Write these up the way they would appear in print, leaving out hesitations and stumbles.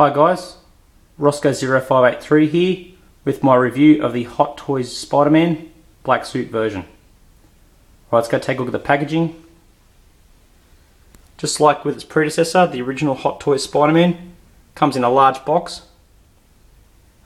Hi guys, Roscoe0583 here with my review of the Hot Toys Spider-Man black suit version. Right, let's go take a look at the packaging. Just like with its predecessor, the original Hot Toys Spider-Man comes in a large box,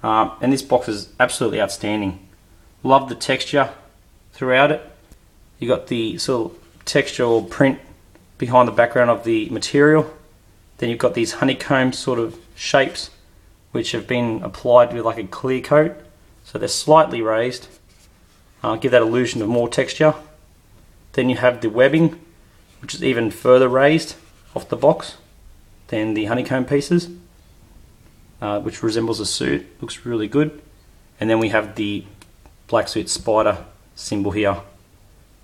and this box is absolutely outstanding. Love the texture throughout it. You got the sort of texture or print behind the background of the material. Then you've got these honeycomb sort of shapes which have been applied with like a clear coat, so they're slightly raised, give that illusion of more texture. Then you have the webbing, which is even further raised off the box than the honeycomb pieces, which resembles a suit. Looks really good. And then we have the black suit spider symbol here,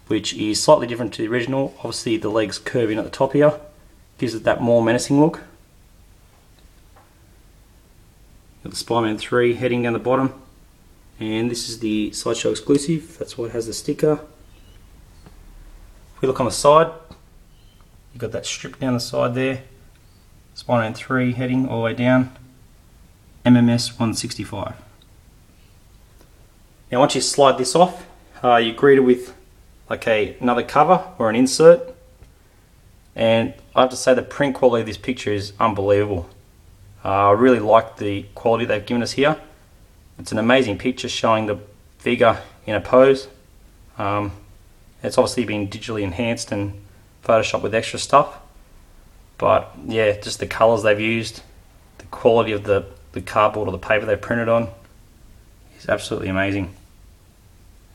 which is slightly different to the original. Obviously the legs curve in at the top here, gives it that more menacing look. Got the Spider-Man 3 heading down the bottom, and this is the Sideshow exclusive, that's why it has the sticker. If we look on the side, you've got that strip down the side there, Spider-Man 3 heading all the way down, MMS 165. Now once you slide this off, you're greeted with like another cover or an insert, and I have to say the print quality of this picture is unbelievable. I really like the quality they've given us here. It's an amazing picture showing the figure in a pose. It's obviously been digitally enhanced and photoshopped with extra stuff, but yeah, just the colours they've used, the quality of the cardboard or the paper they printed on is absolutely amazing.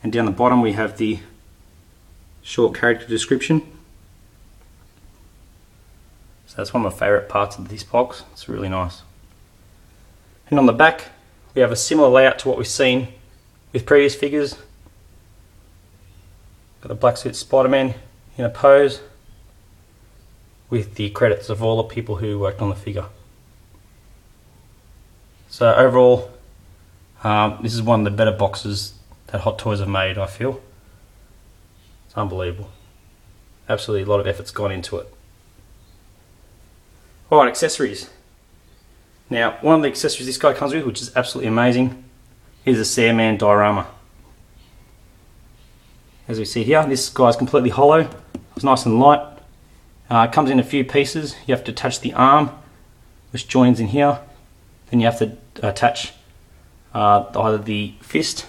And down the bottom we have the short character description. So that's one of my favourite parts of this box. It's really nice. And on the back we have a similar layout to what we've seen with previous figures. Got the black suit Spider-Man in a pose with the credits of all the people who worked on the figure. So overall, this is one of the better boxes that Hot Toys have made, I feel. It's unbelievable. Absolutely a lot of effort's gone into it. Alright, accessories. Now, one of the accessories this guy comes with, which is absolutely amazing, is a Sandman diorama. As we see here, this guy's completely hollow. It's nice and light. It comes in a few pieces. You have to attach the arm, which joins in here. Then you have to attach either the fist,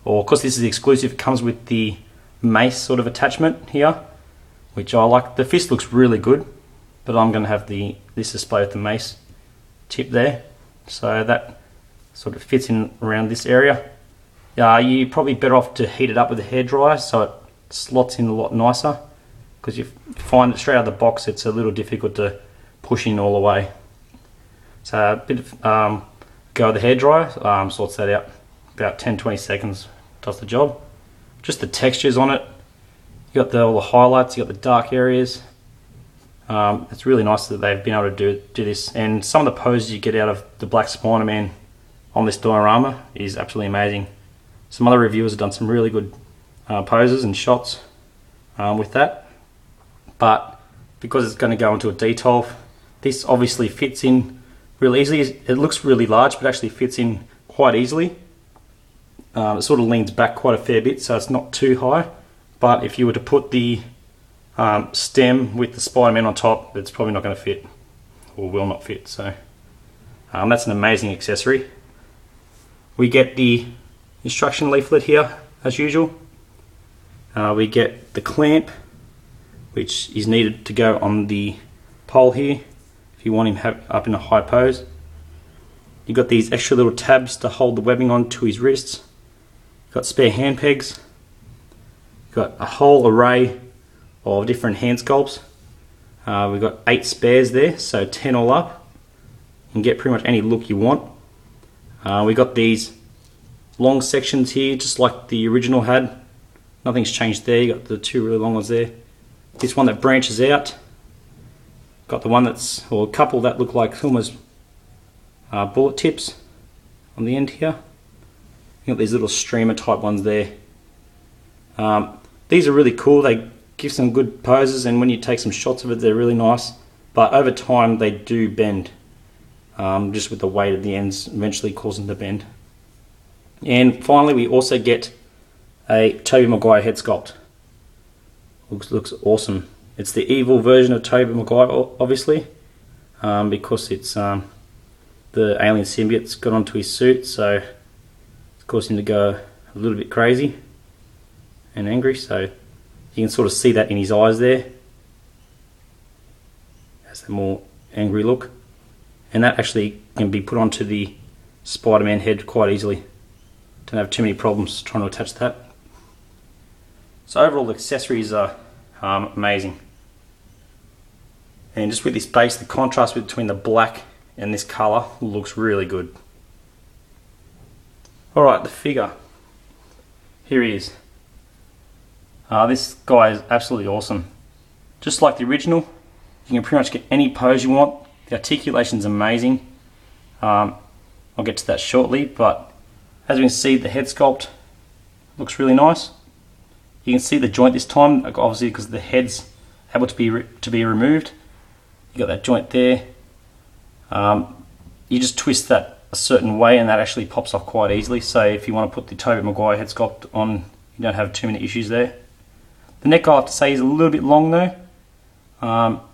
or because this is exclusive, it comes with the mace sort of attachment here, which I like. The fist looks really good, but I'm going to have this display with the mace tip there, so that sort of fits in around this area. You're probably better off to heat it up with a hairdryer so it slots in a lot nicer, because you find it straight out of the box it's a little difficult to push in all the way. So a bit of go with the hairdryer sorts that out. About 10-20 seconds does the job. Just the textures on it, you got all the highlights, you got the dark areas. It's really nice that they've been able to do this, and some of the poses you get out of the black Spider-Man on this diorama is absolutely amazing. Some other reviewers have done some really good poses and shots with that, but because it's going to go into a detail, this obviously fits in really easily. It looks really large, but actually fits in quite easily. It sort of leans back quite a fair bit, so it's not too high, but if you were to put the stem with the Spider-Man on top, it's probably not going to fit, or will not fit. So that's an amazing accessory. We get the instruction leaflet here as usual. We get the clamp, which is needed to go on the pole here if you want him up in a high pose. You've got these extra little tabs to hold the webbing onto his wrists. You've got spare hand pegs. You've got a whole array of different hand sculpts. We've got 8 spares there, so 10 all up. You can get pretty much any look you want. We got these long sections here, just like the original had. Nothing's changed there. You got the 2 really long ones there. This one that branches out. Got the one that's, or a couple that look like almost bullet tips on the end here. You got these little streamer type ones there. These are really cool. They give some good poses, and when you take some shots of it they're really nice, but over time they do bend. just with the weight of the ends eventually causing the bend. And finally, we also get a Tobey Maguire head sculpt. Looks awesome. It's the evil version of Tobey Maguire, obviously, because it's the alien symbiote's got onto his suit, so it's caused him to go a little bit crazy and angry. So you can sort of see that in his eyes there. Has a more angry look, and that actually can be put onto the Spider-Man head quite easily. Don't have too many problems trying to attach that. So overall, the accessories are amazing. And just with this base, the contrast between the black and this colour looks really good. Alright, the figure. Here he is. This guy is absolutely awesome. Just like the original, you can pretty much get any pose you want. The articulation is amazing. I'll get to that shortly, but as you can see, the head sculpt looks really nice. You can see the joint this time, obviously because the head's able to be removed. You got that joint there. You just twist that a certain way and that actually pops off quite easily. So if you want to put the Tobey Maguire head sculpt on, you don't have too many issues there. The neck, I have to say, is a little bit long though.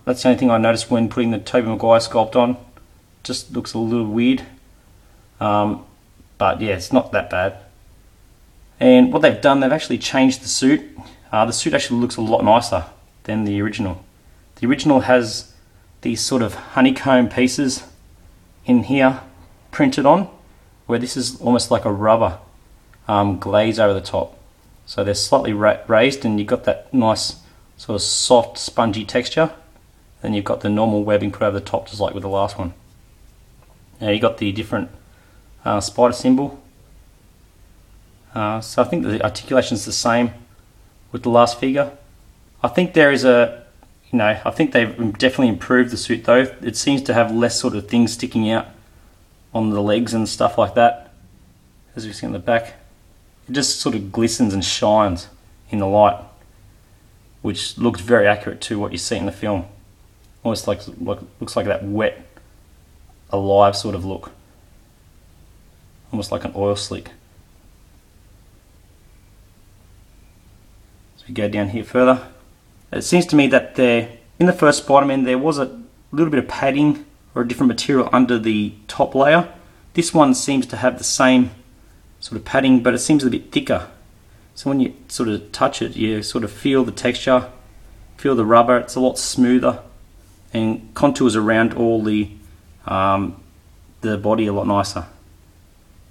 That's the only thing I noticed when putting the Tobey Maguire sculpt on. Just looks a little weird. But yeah, it's not that bad. And what they've done, they've actually changed the suit. The suit actually looks a lot nicer than the original. The original has these sort of honeycomb pieces in here printed on, where this is almost like a rubber glaze over the top. So they're slightly raised, and you've got that nice sort of soft, spongy texture. Then you've got the normal webbing put over the top, just like with the last one. Now you've got the different spider symbol. So I think the articulation is the same with the last figure. I think there is I think they've definitely improved the suit though. It seems to have less sort of things sticking out on the legs and stuff like that. As you see on the back, it just sort of glistens and shines in the light, which looks very accurate to what you see in the film. Almost like looks like that wet, alive sort of look. Almost like an oil slick. So we go down here further. It seems to me that in the first Spider-Man there was a little bit of padding or a different material under the top layer. This one seems to have the same sort of padding, but it seems a bit thicker. So when you sort of touch it, you sort of feel the texture, feel the rubber. It's a lot smoother, and contours around all the body a lot nicer.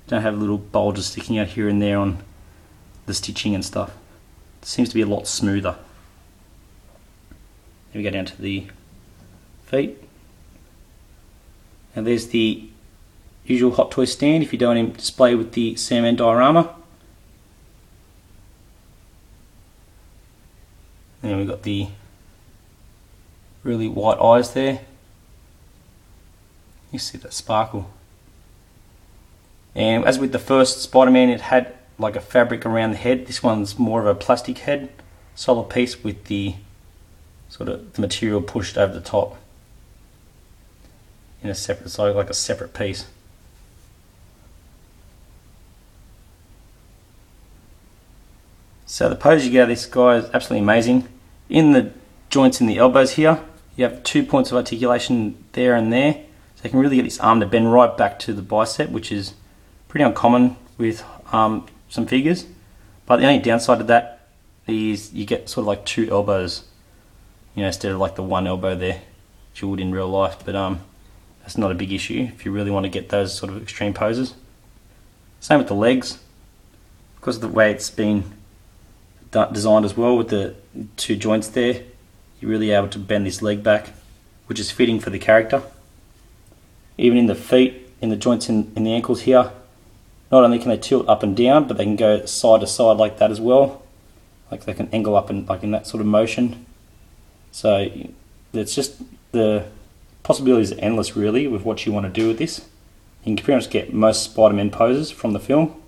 Don't have little bulges sticking out here and there on the stitching and stuff. It seems to be a lot smoother. Then we go down to the feet. And there's the usual Hot Toy stand if you don't want to display with the Sandman diorama. And then we've got the really white eyes there. You see that sparkle. And as with the first Spider-Man, it had like a fabric around the head. This one's more of a plastic head, solid piece with the sort of the material pushed over the top in a separate, so like a separate piece. So the pose you get out of this guy is absolutely amazing. In the joints in the elbows here, you have 2 points of articulation there and there, so you can really get this arm to bend right back to the bicep, which is pretty uncommon with some figures. But the only downside to that is you get sort of like 2 elbows, instead of like the 1 elbow there, which you would in real life. But that's not a big issue if you really want to get those sort of extreme poses. Same with the legs, because of the way it's been designed as well with the 2 joints there. You're really able to bend this leg back, which is fitting for the character. Even in the feet, in the joints in the ankles here, not only can they tilt up and down, but they can go side to side like that as well. Like they can angle up and like in that sort of motion. So it's just, the possibilities are endless really with what you want to do with this. You can pretty much get most Spider-Man poses from the film.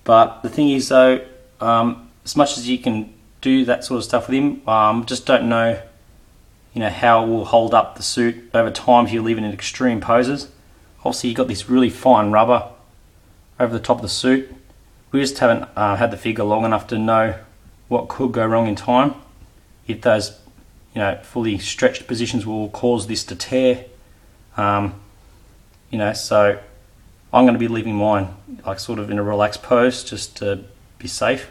But the thing is though, as much as you can do that sort of stuff with him, just don't know you know, how it will hold up the suit over time if you leave it in extreme poses. Obviously, you've got this really fine rubber over the top of the suit. We just haven't had the figure long enough to know what could go wrong in time. If those, you know, fully stretched positions will cause this to tear. You know, so I'm going to be leaving mine like sort of in a relaxed pose just to be safe.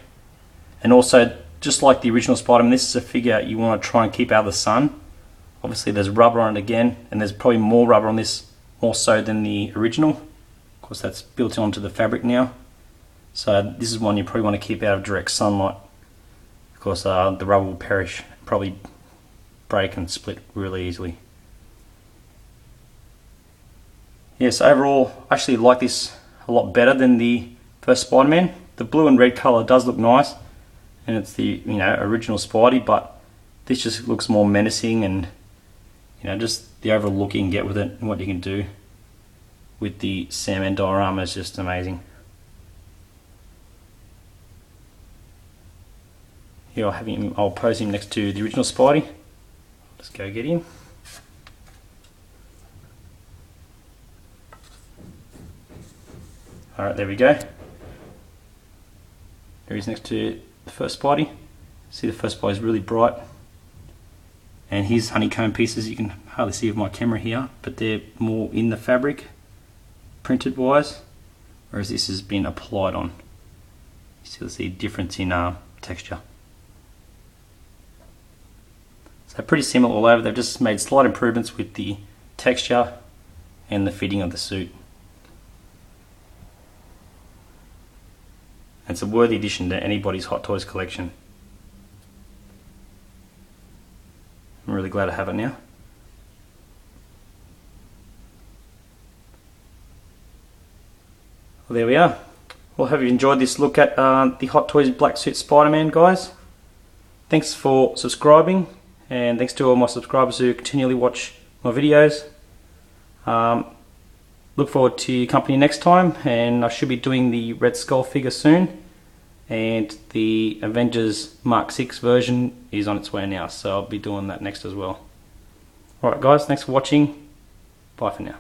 And also, just like the original Spiderman, this is a figure you want to try and keep out of the sun. Obviously there's rubber on it again, and there's probably more rubber on this more so than the original. Of course, that's built onto the fabric now. So this is one you probably want to keep out of direct sunlight. Of course, the rubber will perish, probably break and split really easily. Yes, overall, I actually like this a lot better than the first Spider-Man. The blue and red colour does look nice, and it's the, you know, original Spidey, but this just looks more menacing, and, you know, just the overall look you can get with it and what you can do with the Sandman diorama is just amazing. Here I'll pose him next to the original Spidey. Let's go get him. Alright, there we go. There he's next to the first Spidey. See, the first Spidey is really bright. And his honeycomb pieces, you can hardly see with my camera here, but they're more in the fabric, printed wise, whereas this has been applied on. You still see a difference in texture. So pretty similar all over. They've just made slight improvements with the texture and the fitting of the suit. It's a worthy addition to anybody's Hot Toys collection. I'm really glad to have it now. Well, there we are. Well, hope you enjoyed this look at the Hot Toys Black Suit Spider-Man, guys. Thanks for subscribing, and thanks to all my subscribers who continually watch my videos. Look forward to your company next time, and I should be doing the Red Skull figure soon, and the Avengers Mark 6 version is on its way now, so I'll be doing that next as well. Alright guys, thanks for watching. Bye for now.